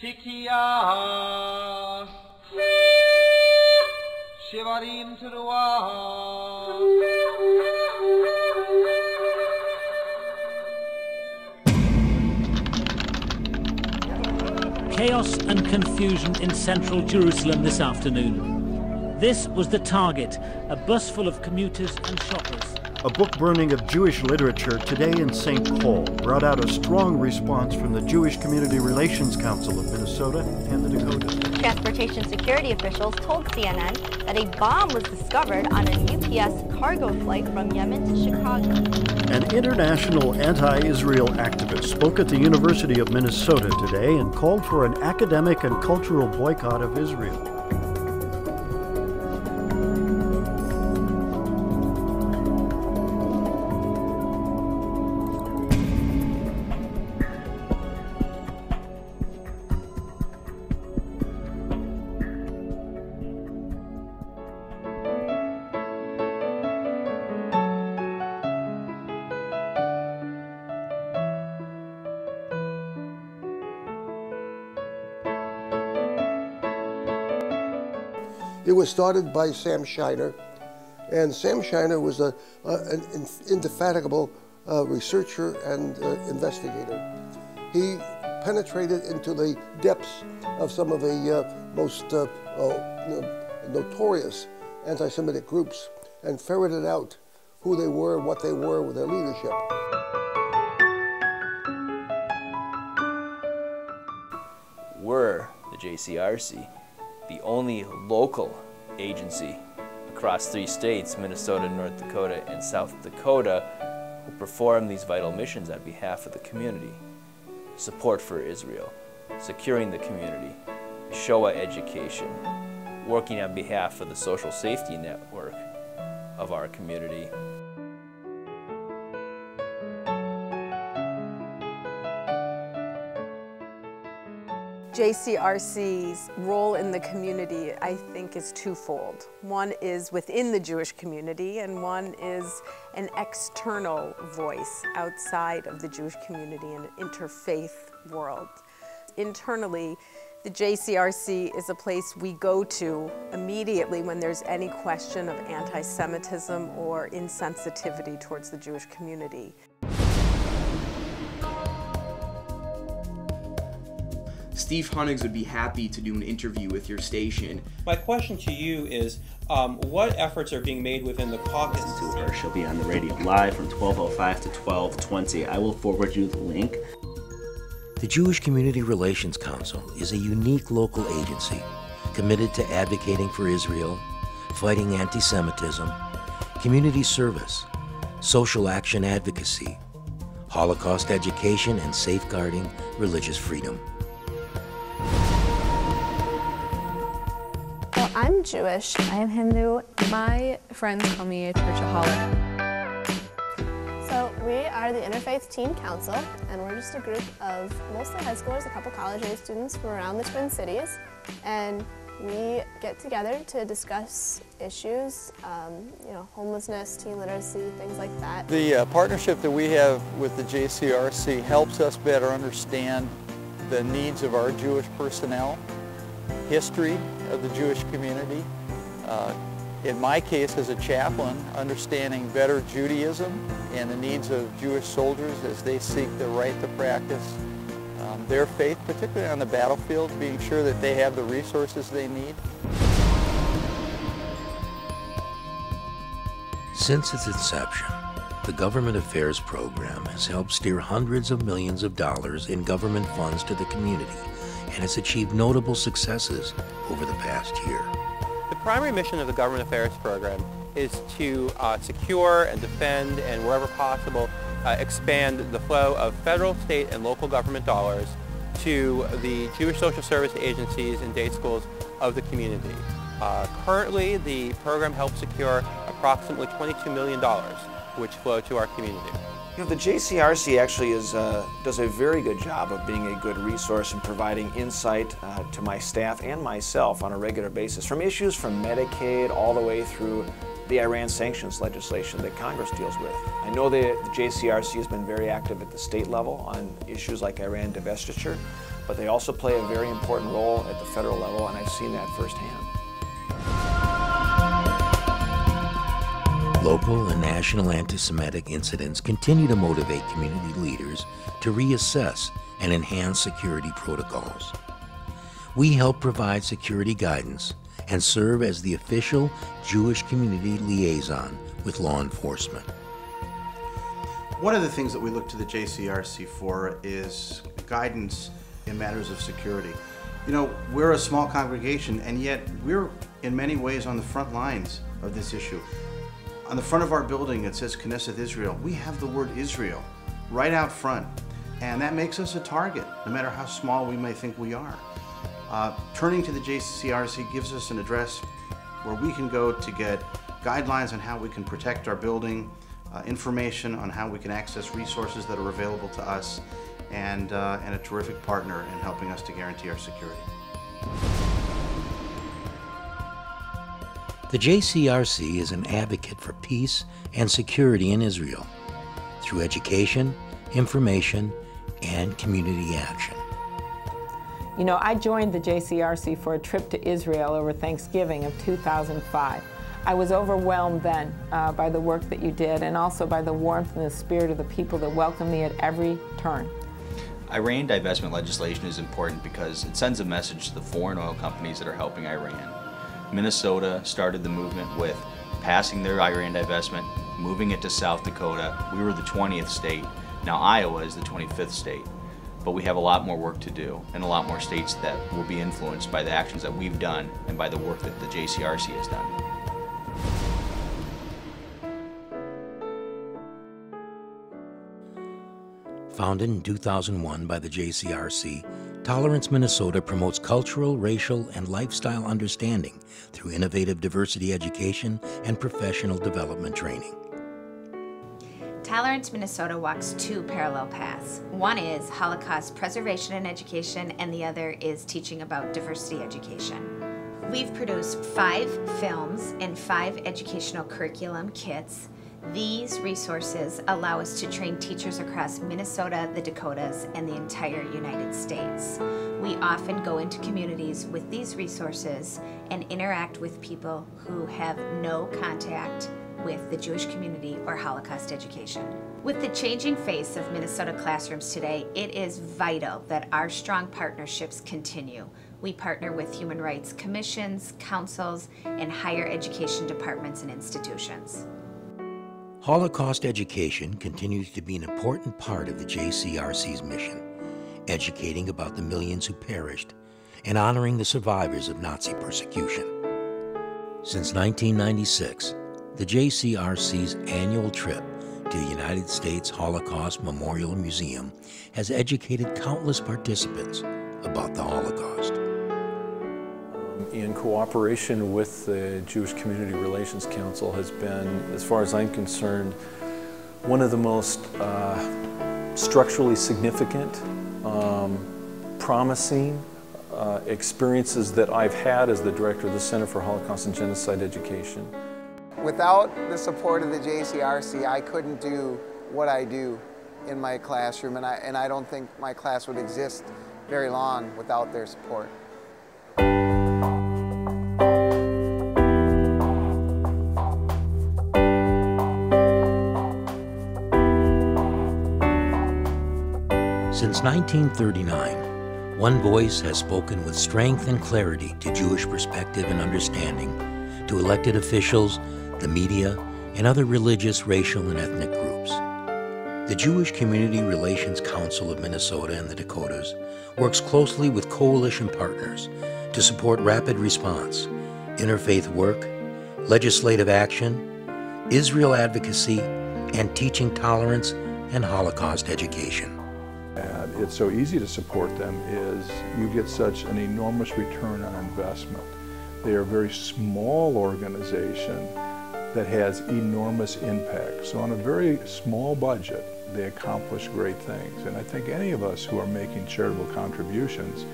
Tikia Shivarim Turua. Chaos and confusion in central Jerusalem this afternoon. This was the target, a bus full of commuters and shoppers. A book burning of Jewish literature today in St. Paul brought out a strong response from the Jewish Community Relations Council of Minnesota and the Dakotas. Transportation security officials told CNN that a bomb was discovered on an UPS cargo flight from Yemen to Chicago. An international anti-Israel activist spoke at the University of Minnesota today and called for an academic and cultural boycott of Israel. It was started by Sam Shiner, and Sam Shiner was an indefatigable researcher and investigator. He penetrated into the depths of some of the most notorious anti-Semitic groups and ferreted out who they were, what they were with their leadership. We're the JCRC, the only local agency across 3 states, Minnesota, North Dakota, and South Dakota, who perform these vital missions on behalf of the community. Support for Israel, securing the community, Shoah education, working on behalf of the social safety network of our community. JCRC's role in the community, I think, is twofold. One is within the Jewish community, and one is an external voice outside of the Jewish community in an interfaith world. Internally, the JCRC is a place we go to immediately when there's any question of anti-Semitism or insensitivity towards the Jewish community. Steve Hunnigs would be happy to do an interview with your station. My question to you is, what efforts are being made within the caucus? To her. She'll be on the radio live from 12:05 to 12:20. I will forward you the link. The Jewish Community Relations Council is a unique local agency committed to advocating for Israel, fighting anti-Semitism, community service, social action advocacy, Holocaust education, and safeguarding religious freedom. Well, I'm Jewish. I am Hindu. My friends call me a churchaholic. So we are the Interfaith Teen Council, and we're just a group of mostly high schoolers, a couple college-age students from around the Twin Cities, and we get together to discuss issues, homelessness, teen literacy, things like that. The partnership that we have with the JCRC helps us better understand the needs of our Jewish personnel, history of the Jewish community. In my case as a chaplain, understanding better Judaism and the needs of Jewish soldiers as they seek the right to practice their faith, particularly on the battlefield, being sure that they have the resources they need. Since its inception, the Government Affairs Program has helped steer hundreds of millions of dollars in government funds to the community and has achieved notable successes over the past year. The primary mission of the Government Affairs Program is to secure and defend and, wherever possible, expand the flow of federal, state, and local government dollars to the Jewish social service agencies and day schools of the community. Currently, the program helps secure approximately $22 million, which flow to our community. You know, the JCRC actually does a very good job of being a good resource and providing insight to my staff and myself on a regular basis, from issues from Medicaid all the way through the Iran sanctions legislation that Congress deals with. I know that the JCRC has been very active at the state level on issues like Iran divestiture, but they also play a very important role at the federal level, and I've seen that firsthand. Local and national anti-Semitic incidents continue to motivate community leaders to reassess and enhance security protocols. We help provide security guidance and serve as the official Jewish community liaison with law enforcement. One of the things that we look to the JCRC for is guidance in matters of security. You know, we're a small congregation, and yet we're in many ways on the front lines of this issue. On the front of our building, it says Knesset Israel. We have the word Israel right out front, and that makes us a target, no matter how small we may think we are. Turning to the JCRC gives us an address where we can go to get guidelines on how we can protect our building, information on how we can access resources that are available to us, and a terrific partner in helping us to guarantee our security. The JCRC is an advocate for peace and security in Israel through education, information, and community action. You know, I joined the JCRC for a trip to Israel over Thanksgiving of 2005. I was overwhelmed then by the work that you did, and also by the warmth and the spirit of the people that welcomed me at every turn. Iran divestment legislation is important because it sends a message to the foreign oil companies that are helping Iran. Minnesota started the movement with passing their Iran divestment, moving it to South Dakota. We were the 20th state. Now Iowa is the 25th state. But we have a lot more work to do, and a lot more states that will be influenced by the actions that we've done and by the work that the JCRC has done. Founded in 2001 by the JCRC, Tolerance Minnesota promotes cultural, racial, and lifestyle understanding through innovative diversity education and professional development training. Tolerance Minnesota walks two parallel paths. One is Holocaust preservation and education, and the other is teaching about diversity education. We've produced 5 films and 5 educational curriculum kits. These resources allow us to train teachers across Minnesota, the Dakotas, and the entire United States. We often go into communities with these resources and interact with people who have no contact with the Jewish community or Holocaust education. With the changing face of Minnesota classrooms today, it is vital that our strong partnerships continue. We partner with human rights commissions, councils, and higher education departments and institutions. Holocaust education continues to be an important part of the JCRC's mission, educating about the millions who perished and honoring the survivors of Nazi persecution. Since 1996, the JCRC's annual trip to the United States Holocaust Memorial Museum has educated countless participants about the Holocaust. In cooperation with the Jewish Community Relations Council has been, as far as I'm concerned, one of the most structurally significant, promising experiences that I've had as the director of the Center for Holocaust and Genocide Education. Without the support of the JCRC, I couldn't do what I do in my classroom, and I don't think my class would exist very long without their support. Since 1939, one voice has spoken with strength and clarity to Jewish perspective and understanding, to elected officials, the media, and other religious, racial, and ethnic groups. The Jewish Community Relations Council of Minnesota and the Dakotas works closely with coalition partners to support rapid response, interfaith work, legislative action, Israel advocacy, and teaching tolerance and Holocaust education. It's so easy to support them is you get such an enormous return on investment. They are a very small organization that has enormous impact. So on a very small budget, they accomplish great things. And I think any of us who are making charitable contributions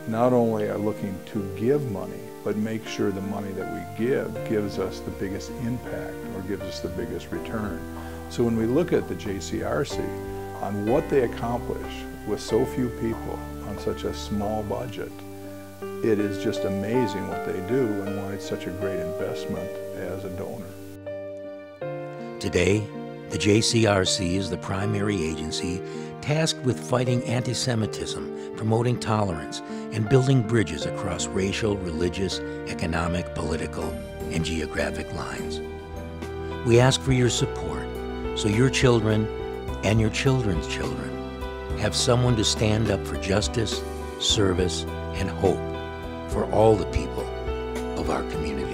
not only are looking to give money, but make sure the money that we give gives us the biggest impact or gives us the biggest return. So when we look at the JCRC on what they accomplish with so few people on such a small budget. It is just amazing what they do and why it's such a great investment as a donor. Today, the JCRC is the primary agency tasked with fighting anti-Semitism, promoting tolerance, and building bridges across racial, religious, economic, political, and geographic lines. We ask for your support so your children and your children's children have someone to stand up for justice, service, and hope for all the people of our community.